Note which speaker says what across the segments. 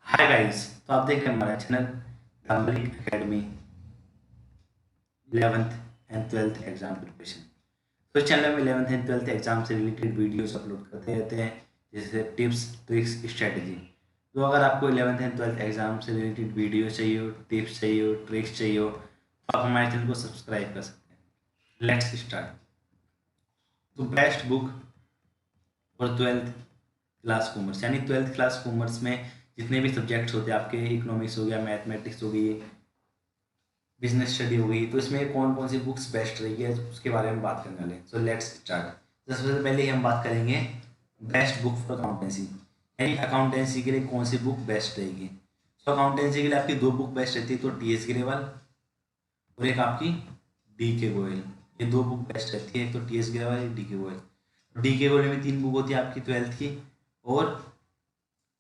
Speaker 1: Hi guys. तो आप देख रहे हैं हमारा channel Dambalik academy 11th and 12th exam preparation. तो चैनल में 11th एंड 12th एग्जाम से रिलेटेड वीडियोस अपलोड करते रहते हैं, जैसे टिप्स, ट्रिक्स, स्ट्रेटजी। तो अगर आपको 11th एंड 12th एग्जाम से रिलेटेड वीडियो चाहिए हो, टिप्स चाहिए हो, ट्रिक्स चाहिए हो, तो आप हमारे चैनल को सब्सक्राइब कर सकते हैं। Let's start. तो best book for 12th class commerce, यानी 12th क्लास कॉमर्स में जितने भी सब्जेक्ट्स होते हैं आपके, इकोनॉमिक्स हो गया, मैथमेटिक्स हो गई, बिजनेस स्टडी हो गई, तो इसमें कौन कौन सी बुक्स बेस्ट रही है उसके बारे में बात करने वाले। So let's start. सबसे पहले हम बात करेंगे बेस्ट बुक फॉर अकाउंटेंसी, यानी अकाउंटेंसी के लिए कौन सी बुक बेस्ट रहेगी। सो अकाउंटेंसी के लिए आपकी दो बुक बेस्ट रहती है, तो टी एस ग्रेवाल और एक आपकी डी के गोयल। ये दो बुक बेस्ट रहती है, एक तो टी एस ग्रेवाल, एक डी के गोयल। डी के गोयल में 3 बुक होती है आपकी 12th की, और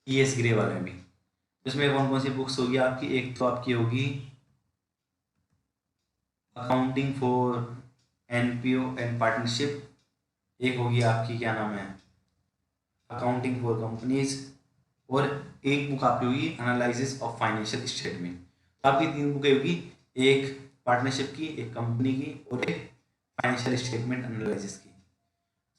Speaker 1: टी एस ग्रेवाल में भी। इसमें कौन कौन सी बुक्स होगी आपकी, एक तो आपकी होगी accounting for NPO and partnership, एक होगी आपकी क्या नाम है अकाउंटिंग फॉर कंपनीज, और एक बुक आपकी होगी एनालिसिस ऑफ फाइनेंशियल स्टेटमेंट। तो आपकी 3 बुकें होगी, एक पार्टनरशिप की, एक कंपनी की, और एक फाइनेंशियल स्टेटमेंट एनालिसिस की।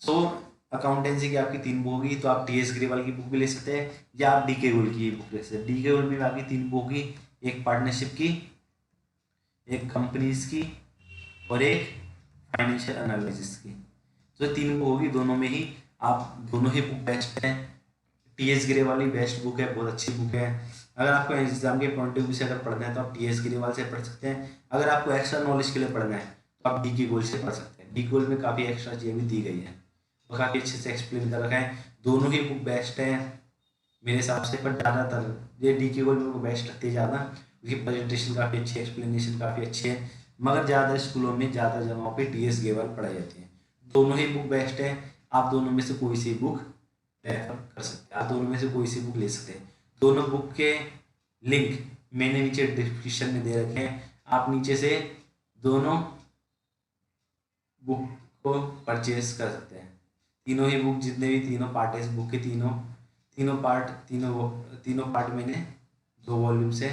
Speaker 1: सो अकाउंटेंसी की आपकी 3 बुक होगी, तो आप टी एस ग्रेवाल की बुक भी ले सकते हैं, या आप डी के गोल की बुक ले सकते हैं। डी के गोल में भी आपकी 3 बुक होगी, एक पार्टनरशिप की, एक कंपनीज की, और एक फाइनेंशियल एनालिसिस की। तो 3 बुक होगी, दोनों में ही आप दोनों ही बुक बेस्ट हैं। टी एस गिरे वाली बेस्ट बुक है, बहुत अच्छी बुक है। अगर आपको एग्जाम के पॉइंट ऑफ व्यू से अगर पढ़ना है तो आप टी एस गिरेवाल से पढ़ सकते हैं। अगर आपको एक्स्ट्रा नॉलेज के लिए पढ़ना है तो आप डी की गोल से पढ़ सकते हैं। डी गोल में काफ़ी एक्स्ट्रा चीज़ें भी दी गई है और काफ़ी अच्छे से एक्सप्लेन कर रखा है। दोनों ही बुक बेस्ट हैं मेरे हिसाब से, पर ज़्यादातर ये डी के गोल में बेस्ट लगती है ज़्यादा, उसकी प्रेजेंटेशन काफ़ी अच्छी है, एक्सप्लेनेशन काफ़ी अच्छी है। मगर ज़्यादा स्कूलों में ज़्यादा जगहों पे टी एस ग्रेवाल पढ़ाई जाती है। दोनों ही बुक बेस्ट है, आप दोनों में से कोई सी बुक रेफर कर सकते हैं, आप दोनों में से कोई सी बुक ले सकते हैं। दोनों बुक के लिंक मैंने नीचे डिस्क्रिप्शन में दे रखे हैं, आप नीचे से दोनों बुक को परचेज कर सकते हैं। तीनों ही बुक, जितने भी तीनों पार्ट है इस बुक के, तीनों तीनों पार्ट मैंने 2 वॉल्यूम से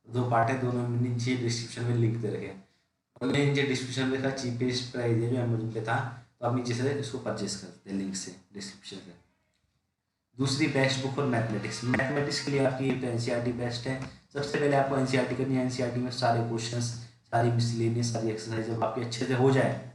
Speaker 1: 2 पार्ट है, दोनों में नीचे डिस्क्रिप्शन में लिंक दे रखे हैं। और मैंने नीचे डिस्क्रिप्शन में लिखा चीपेस्ट प्राइस है जो अमेजोन पे था, तो आप नीचे से इसको परचेज कर सकते हैं लिंक से, डिस्क्रिप्शन से। दूसरी best book for mathematics, mathematics के लिए आपकी एनसीईआरटी बेस्ट है। सबसे पहले आपको एनसीईआरटी करनी है। एनसीईआरटी में सारे क्वेश्चंस, सारी मिसलेनियस, सारी एक्सरसाइज जब आपके अच्छे से हो जाए,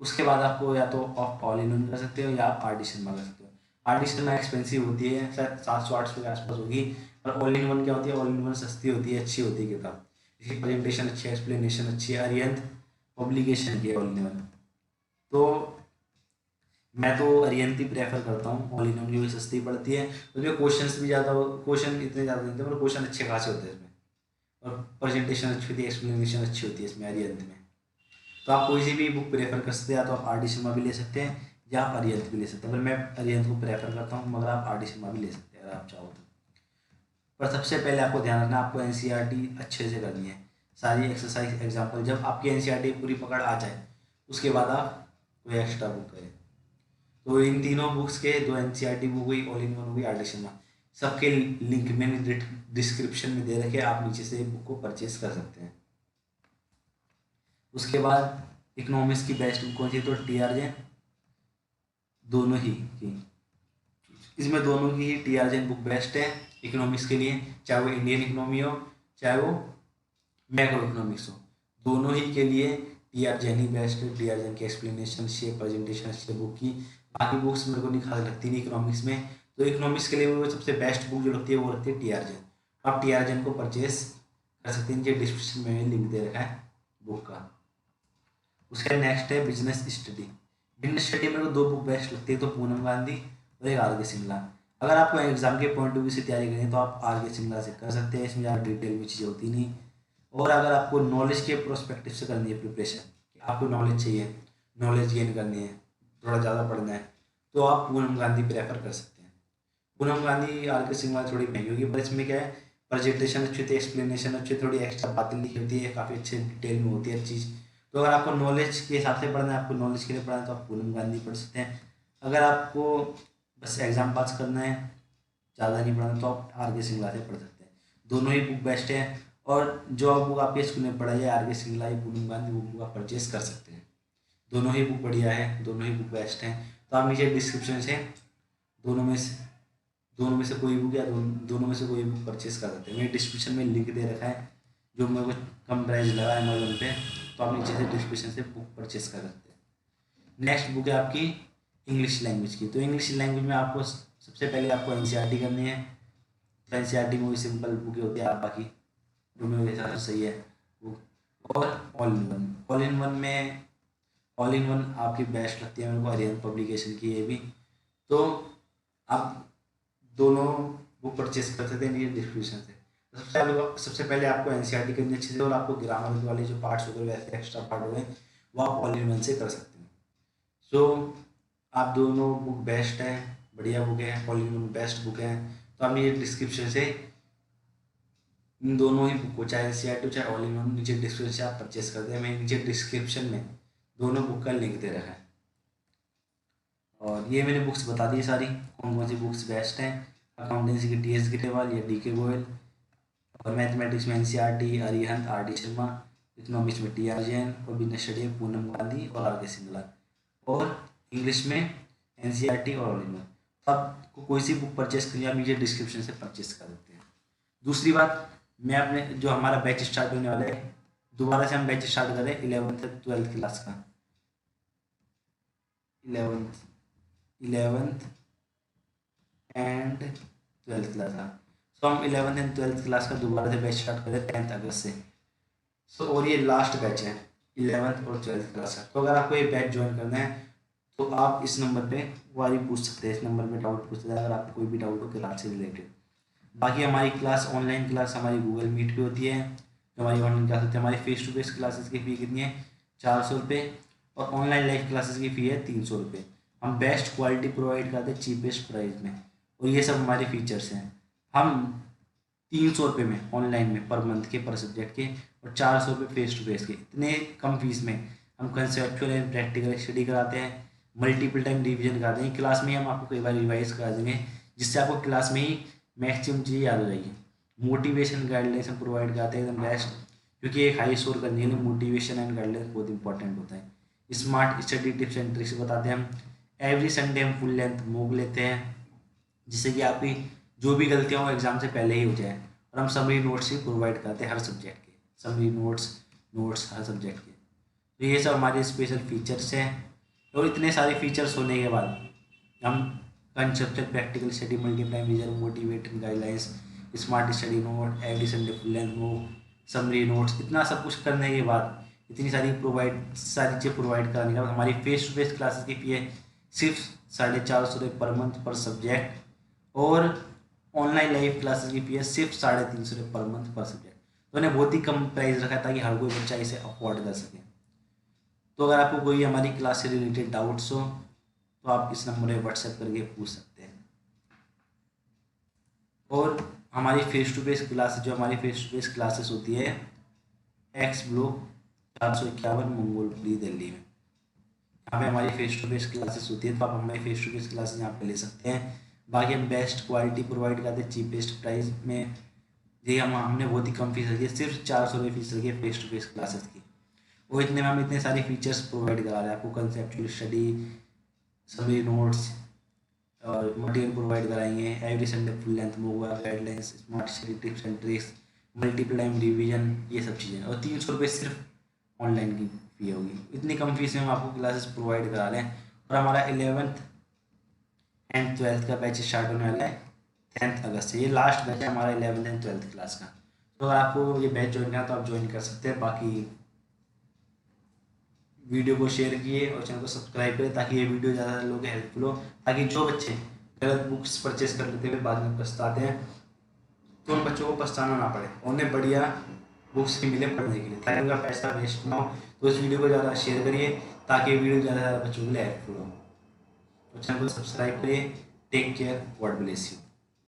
Speaker 1: उसके बाद आपको या तो आप ऑल इन वन कर सकते हो या आप आर डी शर्मा कर सकते हो। आर डी शर्मा एक्सपेंसिव होती है, शायद 700-800 के आसपास होगी, और ऑल इन वन क्या होती है, ऑल इन वन सस्ती होती है, अच्छी होती है किताब, इसकी प्रेजेंटेशन अच्छी है, एक्सप्लेनेशन अच्छी है, अरिहंत पब्लिकेशन की ऑल इन वन। तो मैं तो अरिहंत ही प्रेफर करता हूँ, ऑल इन वन की भी सस्ती पड़ती है, उसमें क्वेश्चन भी ज़्यादा, क्वेश्चन इतने ज़्यादा नहीं होते, पर क्वेश्चन अच्छे खासे होते हैं इसमें, और प्रेजेंटेशन अच्छी होती है, एक्सप्लेनेशन अच्छी होती है इसमें अरिहंत में। तो आप कोई सी भी बुक प्रेफर कर सकते हैं, या तो आप आर डी शर्मा भी ले सकते हैं या आप अरिहंत भी ले सकते हैं, पर मैं अरिहंत को प्रेफर करता हूँ, मगर आप आर डी शर्मा भी ले सकते हैं अगर आप चाहो तो। पर सबसे पहले आपको ध्यान रखना, आपको एनसीईआरटी अच्छे से करनी है, सारी एक्सरसाइज एग्जाम्पल। जब आपकी एनसीईआरटी पूरी पकड़ आ जाए उसके बाद आप कोई एक्स्ट्रा बुक करें। तो इन तीनों बुक्स के, 2 एनसीईआरटी बुक हुई, ऑल इन वन हुई, आर डी शर्मा, सबके लिंक मैंने डिस्क्रिप्शन में दे रखे, आप नीचे से बुक को परचेज कर सकते हैं। उसके बाद इकोनॉमिक्स की बेस्ट बुक कौन सी, तो टी आर जे, दोनों ही की, इसमें दोनों की ही T R J book best है इकोनॉमिक्स के लिए, चाहे वो इंडियन इकोनॉमी हो चाहे वो मैक्रो इकोनॉमिक्स हो, दोनों ही के लिए टी आर जे ही बेस्ट है। टी आर जे की एक्सप्लेनेशन अच्छी है, प्रेजेंटेशन अच्छी है बुक की। बाकी बुक्स मेरे को नहीं खास लगती नहीं इकोनॉमिक्स में, तो इकोनॉमिक्स के लिए वो सबसे बेस्ट बुक जो लगती है वो लगती है टी आर जे। आप टी आर जे को परचेज कर सकते हैं, नीचे डिस्क्रिप्शन में लिंक दे रखा है बुक का। उसके नेक्स्ट है बिजनेस स्टडी। बिजनेस स्टडी मेरे को 2 बुक बेस्ट लगती है, तो पूनम गांधी और एक आर के सिंगला। अगर आपको एग्जाम के पॉइंट ऑफ व्यू से तैयारी करनी है तो आप आर के सिंगला से कर सकते हैं, इसमें ज़्यादा डिटेल में चीज़ें होती नहीं। और अगर आपको नॉलेज के प्रोस्पेक्टिव से करनी है प्रिपरेशन, आपको नॉलेज चाहिए, नॉलेज गेन करनी है, थोड़ा ज़्यादा पढ़ना है, तो आप पूनम गांधी प्रेफर कर सकते हैं। पूनम गांधी आर के सिंगला थोड़ी महंगी होगी, पर इसमें क्या है, प्रेजेंटेशन अच्छी होती है, एक्सप्लेनेशन अच्छी, थोड़ी एक्स्ट्रा बातें लिखी होती है, काफ़ी अच्छे डिटेल में होती है हर चीज़। तो अगर आपको नॉलेज के हिसाब से पढ़ना है, आपको नॉलेज के लिए पढ़ना है, तो आप पूनम गांधी पढ़ सकते हैं। अगर आपको बस एग्ज़ाम पास करना है, ज़्यादा नहीं पढ़ना, तो आप आर के सिंगला से पढ़ सकते हैं। दोनों ही बुक बेस्ट है। और जो बुक आपके स्कूल में पढ़ाई है आर के सिंगला या पूनम गांधी, वो बुक आप परचेज कर सकते हैं। दोनों ही बुक बढ़िया है, दोनों ही बुक बेस्ट हैं। तो आप नीचे डिस्क्रिप्शन से दोनों में से दोनों में से कोई बुक या दोनों में से कोई बुक परचेज कर सकते हैं। मैंने डिस्क्रिप्शन में लिंक दे रखा है जो मेरे को कम प्राइस लगा अमेजोन पे, तो आप नीचे से डिस्क्रिप्शन से बुक परचेज कर सकते हैं। नेक्स्ट बुक है आपकी इंग्लिश लैंग्वेज की। तो इंग्लिश लैंग्वेज में आपको सबसे पहले आपको एनसीईआरटी करनी है। तो एनसीईआरटी में वही सिंपल बुक होती है, आप बाकी जो मेरे हिसाब से सही है बुक। और ऑल इन वन आपकी बेस्ट लगती है मेरे को, अरिहंत पब्लिकेशन की ये भी। तो आप दोनों बुक परचेज कर सकते हैं डिस्क्रिप्शन से। सबसे पहले आपको एनसीईआरटी करनी अच्छे से, और आपको ग्रामर वाले जो पार्ट्स हो गए वैसे एक्स्ट्रा पार्ट हो गए वो आप ऑल इन वन से कर सकते हैं। सो आप दोनों बुक बेस्ट है, बढ़िया बुक है, all in one best book है। तो आप ये डिस्क्रिप्शन से इन दोनों ही बुक को, चाहे एनसीईआरटी चाहे ऑल इन वन, नीचे डिस्क्रिप्शन से आप परचेस करते हैं। मैं नीचे डिस्क्रिप्शन में दोनों बुक का लिंक दे रखा है। और ये मैंने बुक्स बता दी सारी कौन कौन सी बुक्स बेस्ट हैं। अकाउंटेंसी की टीएस गिरेवाल या डीके गोयल, और मैथमेटिक्स में NCERT Arihant R D Sharma, economics में टी आर जैन, और बिजनेस स्टडी पूनम गांधी और आर के सिंगला, और इंग्लिश में एनसीईआरटी और ऑल इन वन। तो आपको कोई सी बुक परचेस करनी है आप नीचे डिस्क्रिप्शन से परचेस कर सकते हैं। दूसरी बात, मैं अपने जो हमारा बैच स्टार्ट होने वाला है, दोबारा से हम बैच स्टार्ट कर रहे हैं 11th 12th क्लास का। 11th एंड 12th क्लास का। सो हम 11th एंड 12th क्लास का दोबारा से बैच स्टार्ट कर रहे हैं 10th अगस्त से। सो और ये लास्ट बैच है 11th और 12th क्लास का। तो अगर आपको ये बैच ज्वाइन करना है तो आप इस नंबर पे क्वारी पूछ सकते हैं, इस नंबर पे डाउट पूछ सकते हैं अगर आपको कोई भी डाउट हो क्लास से रिलेटेड। बाकी हमारी क्लास ऑनलाइन क्लास हमारी गूगल मीट पे होती है, जो हमारी ऑनलाइन क्लास होती है। हमारी फेस टू फेस क्लासेस की फ़ी कितनी है, 400 रुपये, और ऑनलाइन लाइव क्लासेस की फ़ी है 300 रुपये। हम बेस्ट क्वालिटी प्रोवाइड करते हैं चीपेस्ट प्राइस में, और ये सब हमारे फीचर्स हैं। हम 300 रुपये में ऑनलाइन में पर मंथ के, पर सब्जेक्ट के, और 400 रुपये फेस टू फेस के। इतने कम फीस में हम कंसेप्चुअल एंड प्रैक्टिकल स्टडी कराते हैं, मल्टीपल टाइम रिवीजन कराते हैं। क्लास में हम आपको कई बार रिवाइज करा देंगे, जिससे आपको क्लास में ही मैक्सिमम चीज़ याद हो जाएगी। मोटिवेशन गाइडलाइंस हम प्रोवाइड कराते हैं एकदम बेस्ट, क्योंकि एक हाई स्कोर करने के लिए मोटिवेशन एंड गाइडलाइंस बहुत इंपॉर्टेंट होता है। Smart study tips and tricks बताते हैं हम। एवरी संडे हम फुल लेंथ मूव लेते हैं, जिससे कि आपकी जो भी गलतियाँ हो एग्जाम से पहले ही हो जाए। और हम समरी नोट्स ही प्रोवाइड करते हैं हर सब्जेक्ट के, समरी नोट्स हर सब्जेक्ट के। तो ये सब हमारे स्पेशल फीचर्स हैं। और इतने सारे फीचर्स होने के बाद हम conceptual practical study, multiply major, motivated guidelines, smart study note, every Sunday full length move, summary notes, इतना सब कुछ करने के बाद, इतनी सारी चीज़ें प्रोवाइड कराने के बाद हमारी फेस टू फेस क्लासेस की फ़ी है सिर्फ 450 रुपये पर मंथ पर सब्जेक्ट, और ऑनलाइन लाइव क्लासेस की फ़ी है सिर्फ 350 रुपये पर मंथ पर सब्जेक्ट। तो उन्हें बहुत ही कम प्राइस रखा है ताकि हर कोई बच्चा इसे अफोर्ड कर सके। तो अगर आपको कोई हमारी क्लास से रिलेटेड डाउट्स हो तो आप इस नंबर पर व्हाट्सएप करके पूछ सकते हैं। और हमारी फेस टू फेस क्लासेस, जो हमारी फेस टू फेस क्लासेस होती है एक्स ब्लॉक 451 मंगोलपुरी दिल्ली में, यहाँ पे हमारी फेस टू फेस क्लासेस होती है। तो आप हमारी फेस टू फेस क्लासेस यहाँ पे ले सकते हैं। बाकी हम बेस्ट क्वालिटी प्रोवाइड करते हैं चीपेस्ट प्राइस में। ये हमने बहुत ही कम फीस रखी है, सिर्फ 400 रुपये फीस रखी है फेस टू फेस क्लासेस की। वो इतने में हम इतने सारे फीचर्स प्रोवाइड करा रहे हैं आपको, कंसेप्चुअल स्टडी, समरी नोट्स और मटेरियल प्रोवाइड कराएंगे, every Sunday full length move, guidelines, smart study tips and tricks, multiple time revision, ये सब चीज़ें। और 300 रुपये सिर्फ ऑनलाइन की फ़ी होगी। इतनी कम फीस में हम आपको क्लासेस प्रोवाइड करा रहे हैं। और हमारा 11th एंड 12th का बैच स्टार्ट होने वाला है 10th अगस्त से। ये लास्ट बैच है हमारा 11th एंड 12th क्लास का। तो अगर आपको ये बैच ज्वाइन करना तो आप ज्वाइन कर सकते हैं। बाकी वीडियो को शेयर किए और चैनल को सब्सक्राइब करें ताकि ये वीडियो ज़्यादा लोगों के हेल्पफुल हो, ताकि जो बच्चे गलत बुक्स परचेस कर लेते हुए बाद में पछताते हैं तो उन बच्चों को पछताना ना पड़े, उन्हें बढ़िया बुक्स ही मिले पढ़ने के लिए, ताकि उनका पैसा वेस्ट ना हो। तो इस वीडियो को ज़्यादा शेयर करिए ताकि वीडियो ज़्यादा से ज़्यादा बच्चों के लिए हेल्पफुल हो। तो चैनल को सब्सक्राइब करिए। Take care, God bless you.